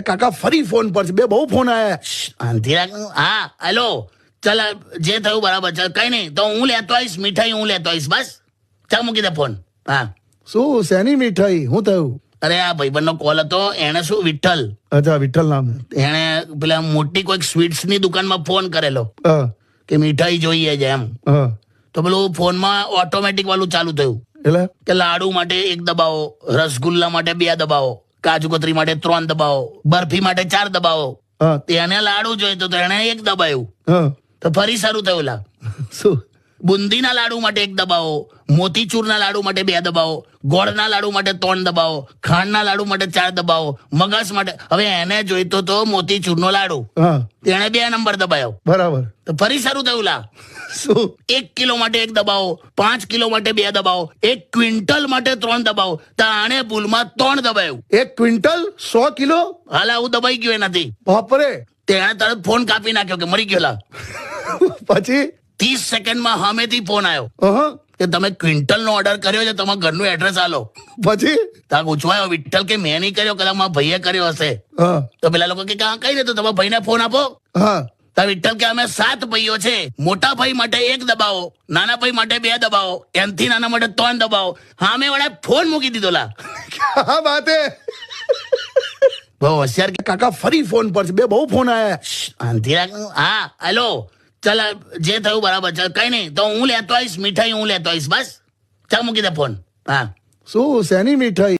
કાકા ફરી ફોન પર છે, બે બહુ ફોન આયા. શાંતિ રાખ. હા હેલો, ચાલ જે થયું બરાબર. ચાલ કઈ નહીં, તો હું લેતો આવીશ મીઠાઈ, હું લેતો આવીશ. બસ ચાલ મૂકી દે ફોન. હા શું શેની મીઠાઈ? શું થયું? અરે આ ભાઈબંધનો કોલ હતો. એને શું વિઠ્ઠલ, અચ્છા વિઠ્ઠલ નામ. એને પેલા મોટી કોઈક સ્વીટ્સ ની દુકાનમાં ફોન કરેલો હા કે મીઠાઈ જોઈએ છે એમ. હા તો પેલું ફોનમાં ઓટોમેટિક વાળું ચાલુ થયું એટલે કે લાડુ માટે 1 દબાવો, રસગુલ્લા માટે 2 દબાવો, કાજુ કતરી માટે 3 દબાવો, બરફી માટે 4 દબાવો. હા તેને લાડુ જોઈતો તો એને 1 દબાયું. હા તો ફરી શરૂ થયું. લા શું? બુંદીના લાડુ માટે 1 દબાવો, મોતીચૂરના લાડુ માટે 2 દબાવો, ગોળના લાડુ માટે 3 દબાવો, ખાંડના લાડુ માટે 4 દબાવો, મગસ માટે. હવે એને જોઈતો તો મોતીચૂરનો લાડુ, હા તેને 2 નંબર દબાયો. બરાબર. તો ફરી શરૂ થયું. લા શું? 1 કિલો માટે 1 દબાવો, 5 કિલો માટે 2 દબાવો, 1 ક્વિન્ટલ માટે 3 દબાવો. તો આને ભૂલમાં 3 દબાયું. 1 ક્વિન્ટલ 100 કિલો? હાલ આવું દબાઈ ગયું એનાથી. બાપરે. તેણે તરત ફોન કાપી નાખ્યો કે મરી ગયો. લા પછી 30 સેકન્ડમાં સામેથી ફોન આવ્યો હા કે તમે ક્વિન્ટલ નો ઓર્ડર કર્યો છે, તમારા ઘરનું એડ્રેસ આલો. પછી ત્યાં પૂછવાયો વિઠ્ઠલ કે મેં નહીં કર્યો, કદાચ મારા ભાઈએ કર્યો હશે. હા તો પેલા લોકો કે કઈ નહીં, તો તમારા ભાઈને ફોન આપો. હા તો વિઠ્ઠલ કે અમે 7 ભાઈઓ છે, મોટા ભાઈ માટે 1 દબાવો, નાના ભાઈ માટે 2 દબાવો, એનથી નાના માટે 3 દબાવો. સામે વાળા ફોન મૂકી દીધો. લા ક્યા વાત હે. બહુ હોશિયાર. કાકા ફરી ફોન પર છે, બે બહુ ફોન આયા. શાંતિ રાખ. હા હેલો, ચાલ જે થયું બરાબર. ચાલ કઈ નહીં, તો હું લેતો આવીશ મીઠાઈ, હું લેતો આવીશ. બસ ચાલ મૂકી દે ફોન. હા શું શેની મીઠાઈ?